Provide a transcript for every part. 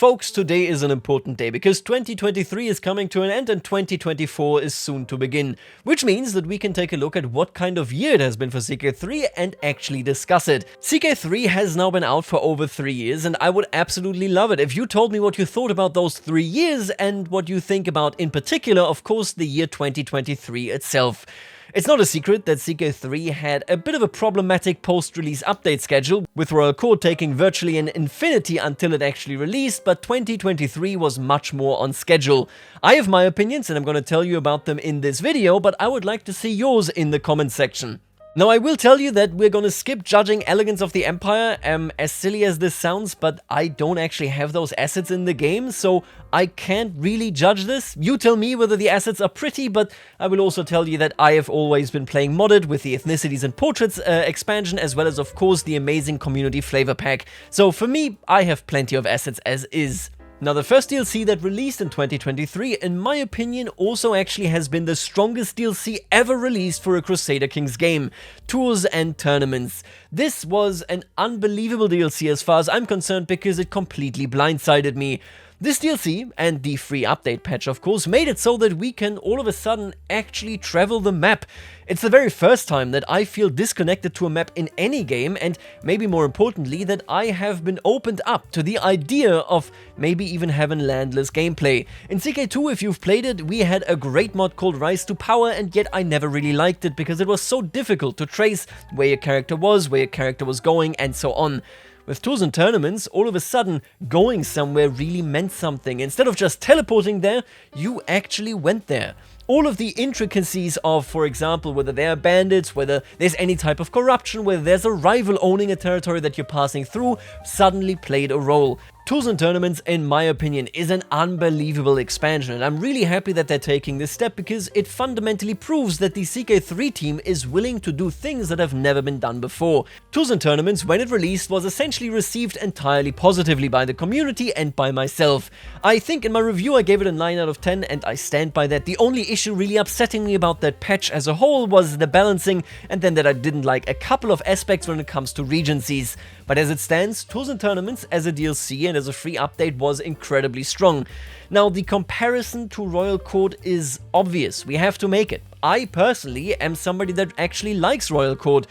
Folks, today is an important day because 2023 is coming to an end and 2024 is soon to begin, which means that we can take a look at what kind of year it has been for CK3 and actually discuss it. CK3 has now been out for over 3 years and I would absolutely love it if you told me what you thought about those 3 years and what you think about, in particular, of course, the year 2023 itself. It's not a secret that CK3 had a bit of a problematic post-release update schedule, with Royal Court taking virtually an infinity until it actually released, but 2023 was much more on schedule. I have my opinions and I'm going to tell you about them in this video, but I would like to see yours in the comment section. Now, I will tell you that we're gonna skip judging Elegance of the Empire, as silly as this sounds, but I don't actually have those assets in the game, so I can't really judge this. You tell me whether the assets are pretty, but I will also tell you that I have always been playing modded with the Ethnicities and Portraits expansion, as well as, of course, the amazing Community Flavor Pack. So for me, I have plenty of assets as is. Now, the first DLC that released in 2023, in my opinion, also actually has been the strongest DLC ever released for a Crusader Kings game: Tours and Tournaments. This was an unbelievable DLC as far as I'm concerned because it completely blindsided me. This DLC, and the free update patch of course, made it so that we can all of a sudden actually travel the map. It's the very first time that I feel disconnected to a map in any game, and maybe more importantly, that I have been opened up to the idea of maybe even having landless gameplay. In CK2, if you've played it, we had a great mod called Rise to Power, and yet I never really liked it because it was so difficult to trace where your character was going, and so on. With Tours and Tournaments, all of a sudden, going somewhere really meant something. Instead of just teleporting there, you actually went there. All of the intricacies of, for example, whether there are bandits, whether there's any type of corruption, whether there's a rival owning a territory that you're passing through, suddenly played a role. Tours and Tournaments, in my opinion, is an unbelievable expansion, and I'm really happy that they're taking this step because it fundamentally proves that the CK3 team is willing to do things that have never been done before. Tours and Tournaments, when it released, was essentially received entirely positively by the community and by myself. I think in my review I gave it a 9 out of 10 and I stand by that. The only issue really upsetting me about that patch as a whole was the balancing, and then that I didn't like a couple of aspects when it comes to regencies. But as it stands, Tours and Tournaments as a DLC and as a free update was incredibly strong. Now, the comparison to Royal Court is obvious. We have to make it. I personally am somebody that actually likes Royal Court,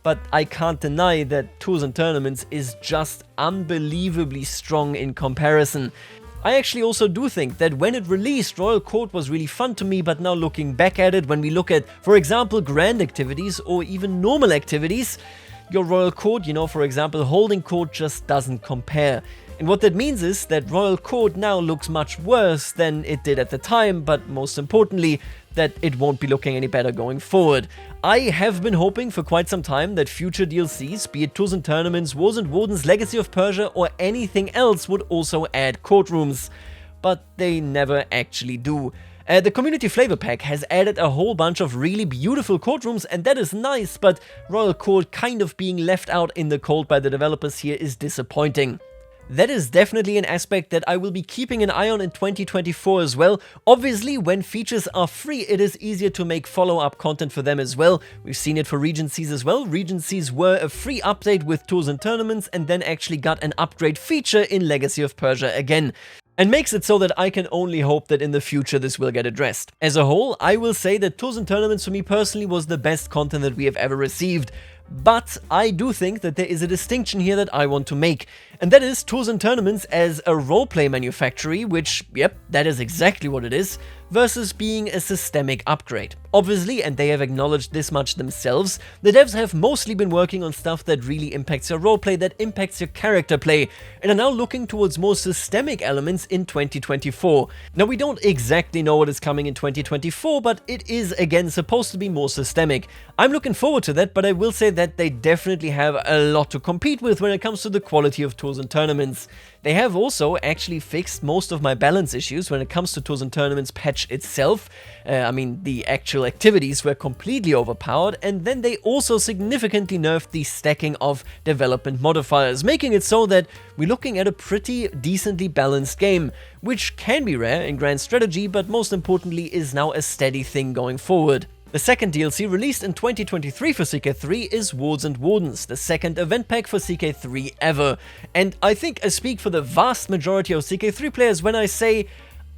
but I can't deny that Tours and Tournaments is just unbelievably strong in comparison. I actually also do think that when it released, Royal Court was really fun to me, but now looking back at it, when we look at, for example, grand activities or even normal activities, your Royal Court, for example, holding court just doesn't compare. And what that means is that Royal Court now looks much worse than it did at the time, but most importantly, that it won't be looking any better going forward. I have been hoping for quite some time that future DLCs, be it Tours and Tournaments, Wars and Wardens, Legacy of Persia, or anything else, would also add courtrooms, but they never actually do. The Community Flavor Pack has added a whole bunch of really beautiful courtrooms, and that is nice, but Royal Court kind of being left out in the cold by the developers here is disappointing. That is definitely an aspect that I will be keeping an eye on in 2024 as well. Obviously, when features are free, it is easier to make follow-up content for them as well. We've seen it for Regencies as well. Regencies were a free update with Tours and Tournaments and then actually got an upgrade feature in Legacy of Persia again. And makes it so that I can only hope that in the future this will get addressed. As a whole, I will say that Tours and Tournaments for me personally was the best content that we have ever received. But I do think that there is a distinction here that I want to make, and that is Tours and Tournaments as a roleplay manufactory, which, yep, that is exactly what it is, versus being a systemic upgrade. Obviously, and they have acknowledged this much themselves, the devs have mostly been working on stuff that really impacts your roleplay, that impacts your character play, and are now looking towards more systemic elements in 2024. Now, we don't exactly know what is coming in 2024, but it is again supposed to be more systemic. I'm looking forward to that, but I will say that they definitely have a lot to compete with when it comes to the quality of Tours and Tournaments. They have also actually fixed most of my balance issues when it comes to Tours and Tournaments patch itself. The actual activities were completely overpowered, and then they also significantly nerfed the stacking of development modifiers, making it so that we're looking at a pretty decently balanced game, which can be rare in grand strategy, but most importantly is now a steady thing going forward. The second DLC released in 2023 for CK3 is Wards and Wardens, the second event pack for CK3 ever. And I think I speak for the vast majority of CK3 players when I say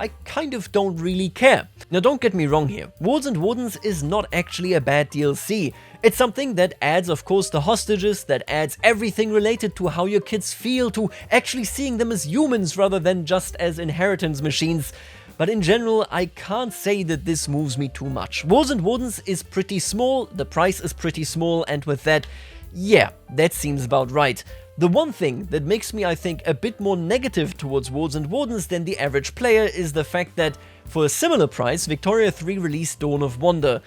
I kind of don't really care. Now don't get me wrong here, Wards and Wardens is not actually a bad DLC. It's something that adds, of course, the hostages, that adds everything related to how your kids feel, to actually seeing them as humans rather than just as inheritance machines. But in general, I can't say that this moves me too much. Wards and Wardens is pretty small, the price is pretty small, and with that, yeah, that seems about right. The one thing that makes me, I think, a bit more negative towards Wards and Wardens than the average player is the fact that, for a similar price, Victoria 3 released Dawn of Wonder.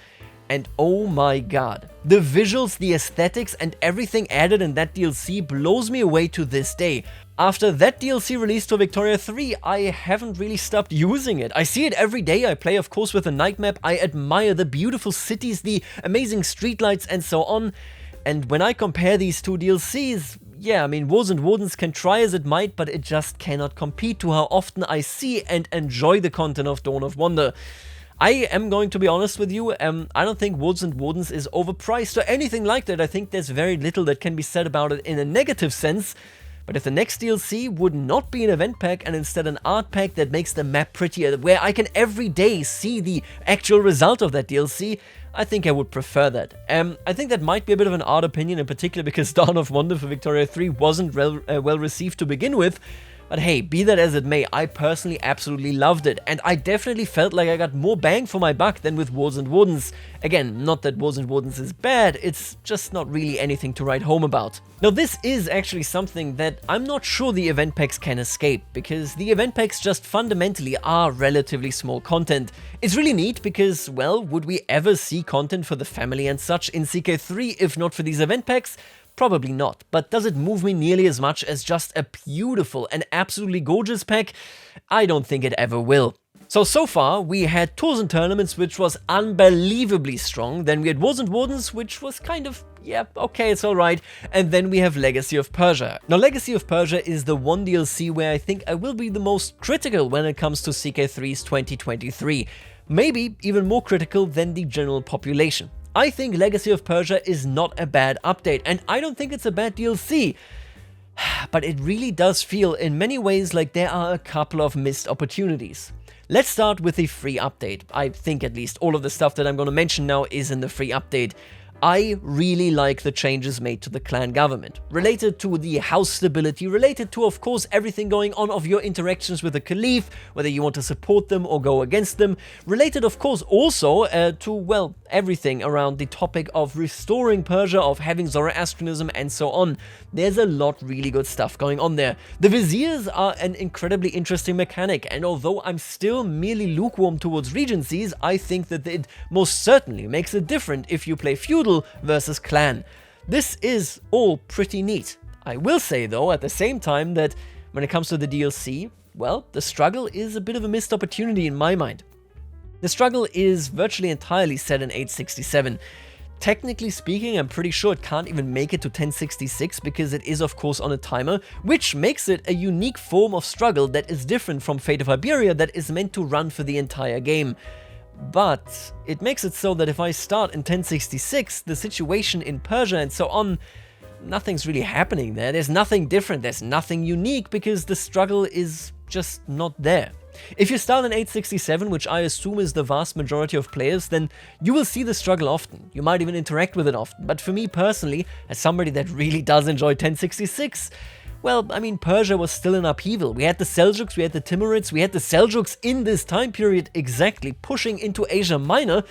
And oh my god, the visuals, the aesthetics, and everything added in that DLC blows me away to this day. After that DLC released for Victoria 3, I haven't really stopped using it. I see it every day, I play of course with the night map, I admire the beautiful cities, the amazing streetlights and so on. And when I compare these two DLCs, yeah, I mean, Wards and Wardens can try as it might, but it just cannot compete to how often I see and enjoy the content of Dawn of Wonder. I am going to be honest with you, I don't think Wards and Wardens is overpriced or anything like that. I think there's very little that can be said about it in a negative sense. But if the next DLC would not be an event pack and instead an art pack that makes the map prettier, where I can every day see the actual result of that DLC, I think I would prefer that. I think that might be a bit of an odd opinion, in particular because Dawn of Wonder for Victoria 3 wasn't well received to begin with. But hey, be that as it may, I personally absolutely loved it, and I definitely felt like I got more bang for my buck than with Wards and Wardens. Again, not that Wards and Wardens is bad, it's just not really anything to write home about. Now this is actually something that I'm not sure the event packs can escape, because the event packs just fundamentally are relatively small content. It's really neat because, well, would we ever see content for the family and such in CK3 if not for these event packs? Probably not, but does it move me nearly as much as just a beautiful and absolutely gorgeous pack? I don't think it ever will. So far, we had tours and tournaments, which was unbelievably strong, then we had Wards and Wardens, which was kind of, yeah, okay, it's alright, and then we have Legacy of Persia. Now, Legacy of Persia is the one DLC where I think I will be the most critical when it comes to CK3's 2023. Maybe even more critical than the general population. I think Legacy of Persia is not a bad update, and I don't think it's a bad DLC. But it really does feel in many ways like there are a couple of missed opportunities. Let's start with the free update. I think at least all of the stuff that I'm going to mention now is in the free update. I really like the changes made to the clan government, related to the house stability, related to, of course, everything going on of your interactions with the Caliph, whether you want to support them or go against them, related, of course, also to, well, everything around the topic of restoring Persia, of having Zoroastrianism, and so on. There's a lot really good stuff going on there. The viziers are an incredibly interesting mechanic, and although I'm still merely lukewarm towards regencies, I think that it most certainly makes it different if you play feudal versus clan. This is all pretty neat. I will say though at the same time that when it comes to the DLC, well, the struggle is a bit of a missed opportunity in my mind. The struggle is virtually entirely set in 867. Technically speaking, I'm pretty sure it can't even make it to 1066 because it is of course on a timer, which makes it a unique form of struggle that is different from Fate of Iberia that is meant to run for the entire game. But it makes it so that if I start in 1066, the situation in Persia and so on, nothing's really happening there. There's nothing different, there's nothing unique because the struggle is just not there. If you start in 867, which I assume is the vast majority of players, then you will see the struggle often. You might even interact with it often. But for me personally, as somebody that really does enjoy 1066, well, I mean, Persia was still in upheaval. We had the Seljuks, we had the Timurids, we had the Seljuks in this time period exactly, pushing into Asia Minor.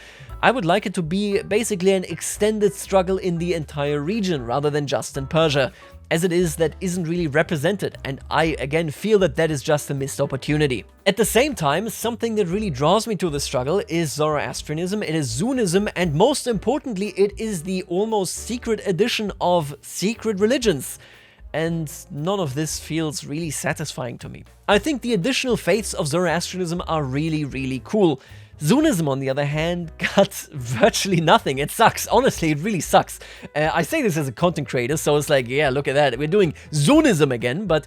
I would like it to be basically an extended struggle in the entire region rather than just in Persia. As it is, that isn't really represented, and I again feel that that is just a missed opportunity. At the same time, something that really draws me to the struggle is Zoroastrianism, it is Zunism, and most importantly, it is the almost secret edition of secret religions. And none of this feels really satisfying to me. I think the additional faiths of Zoroastrianism are really cool. Zunism, on the other hand, got virtually nothing. It sucks. Honestly, it really sucks. I say this as a content creator, so it's like, yeah, look at that. We're doing Zunism again, but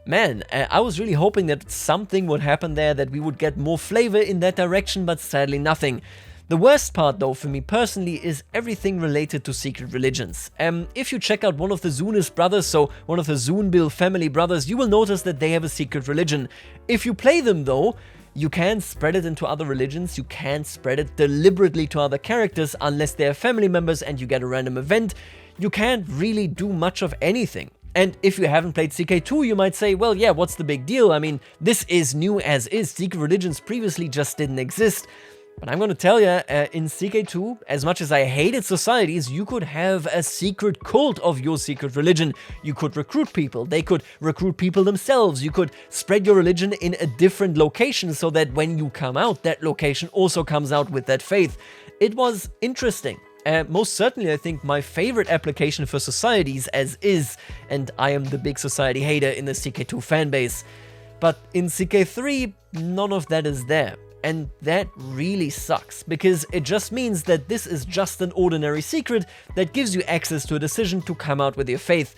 man, I was really hoping that something would happen there, that we would get more flavor in that direction, but sadly nothing. The worst part though for me personally is everything related to secret religions. If you check out one of the Zunist brothers, so one of the Zunbil family brothers, you will notice that they have a secret religion. If you play them though, you can spread it into other religions, you can't spread it deliberately to other characters unless they're family members and you get a random event. You can't really do much of anything. And if you haven't played CK2, you might say, well, yeah, what's the big deal? I mean, this is new as is. Secret religions previously just didn't exist. But I'm going to tell you, in CK2, as much as I hated societies, you could have a secret cult of your secret religion. You could recruit people. They could recruit people themselves. You could spread your religion in a different location so that when you come out, that location also comes out with that faith. It was interesting. Most certainly, I think my favorite application for societies as is, and I am the big society hater in the CK2 fanbase. But in CK3, none of that is there. And that really sucks, because it just means that this is just an ordinary secret that gives you access to a decision to come out with your faith.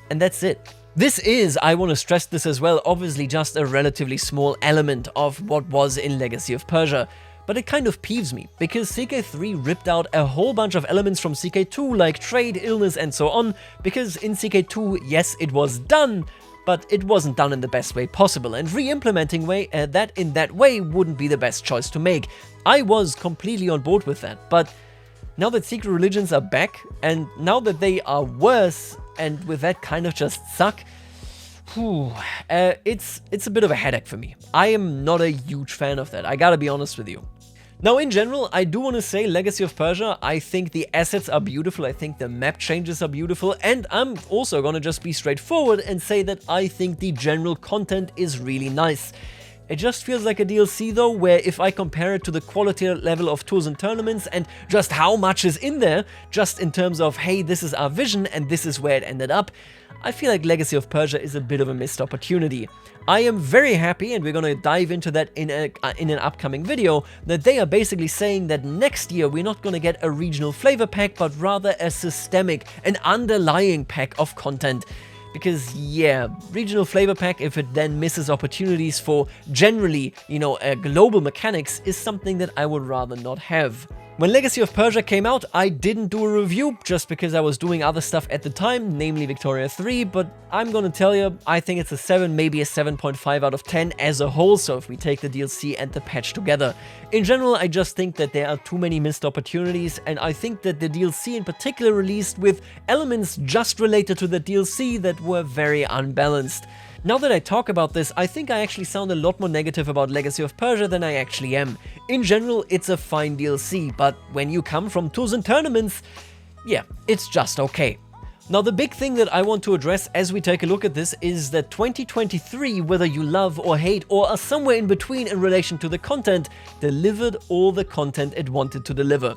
And that's it. This is, I want to stress this as well, obviously just a relatively small element of what was in Legacy of Persia. But it kind of peeves me, because CK3 ripped out a whole bunch of elements from CK2, like trade, illness, and so on, because in CK2, yes, it was done, but it wasn't done in the best way possible, and re-implementing that in that way wouldn't be the best choice to make. I was completely on board with that, but now that secret religions are back, and now that they are worse, and with that kind of just suck, it's a bit of a headache for me. I am not a huge fan of that, I gotta be honest with you. Now, in general, I do want to say Legacy of Persia, I think the assets are beautiful, I think the map changes are beautiful, and I'm also gonna just be straightforward and say that I think the general content is really nice. It just feels like a DLC though, where if I compare it to the quality level of tours and tournaments and just how much is in there, just in terms of, hey, this is our vision and this is where it ended up, I feel like Legacy of Persia is a bit of a missed opportunity. I am very happy, and we're gonna dive into that in an upcoming video, that they are basically saying that next year we're not gonna get a regional flavor pack, but rather a systemic, an underlying pack of content. Because, yeah, regional flavor pack, if it then misses opportunities for generally, global mechanics, is something that I would rather not have. When Legacy of Persia came out, I didn't do a review just because I was doing other stuff at the time, namely Victoria 3, but I'm gonna tell you, I think it's a 7, maybe a 7.5 out of 10 as a whole, so if we take the DLC and the patch together. In general, I just think that there are too many missed opportunities, and I think that the DLC in particular released with elements just related to the DLC that were very unbalanced. Now that I talk about this, I think I actually sound a lot more negative about Legacy of Persia than I actually am. In general, it's a fine DLC, but when you come from tours and tournaments, yeah, it's just okay. Now, the big thing that I want to address as we take a look at this is that 2023, whether you love or hate or are somewhere in between in relation to the content, delivered all the content it wanted to deliver.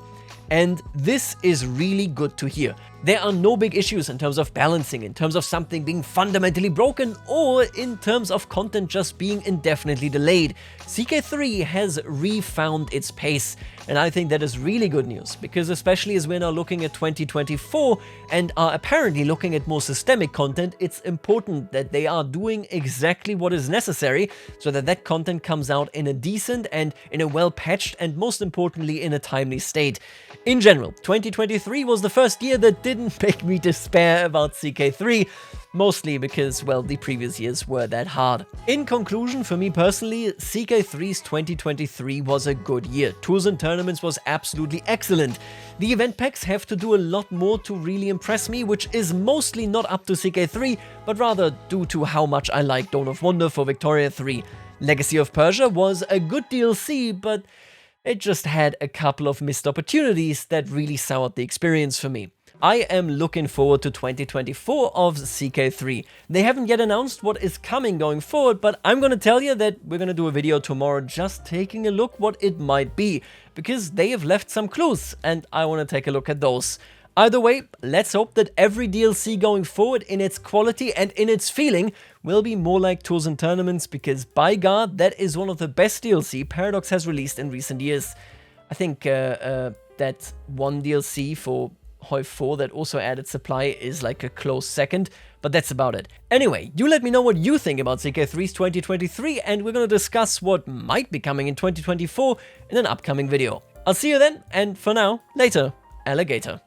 And this is really good to hear. There are no big issues in terms of balancing, in terms of something being fundamentally broken, or in terms of content just being indefinitely delayed. CK3 has refound its pace, and I think that is really good news, because especially as we're now looking at 2024 and are apparently looking at more systemic content, it's important that they are doing exactly what is necessary so that that content comes out in a decent and in a well-patched and most importantly in a timely state. In general, 2023 was the first year that didn't make me despair about CK3, mostly because, well, the previous years were that hard. In conclusion, for me personally, CK3's 2023 was a good year. Tours and tournaments was absolutely excellent. The event packs have to do a lot more to really impress me, which is mostly not up to CK3, but rather due to how much I like Dawn of Wonder for Victoria 3. Legacy of Persia was a good DLC, but it just had a couple of missed opportunities that really soured the experience for me. I am looking forward to 2024 of CK3. They haven't yet announced what is coming going forward, but I'm gonna tell you that we're gonna do a video tomorrow just taking a look what it might be, because they have left some clues, and I wanna take a look at those. Either way, let's hope that every DLC going forward in its quality and in its feeling will be more like Tours and Tournaments, because by God, that is one of the best DLC Paradox has released in recent years. I think that one DLC for Hoi 4 that also added supply is like a close second, but that's about it. Anyway, you let me know what you think about CK3's 2023, and we're gonna discuss what might be coming in 2024 in an upcoming video. I'll see you then, and for now, later, alligator.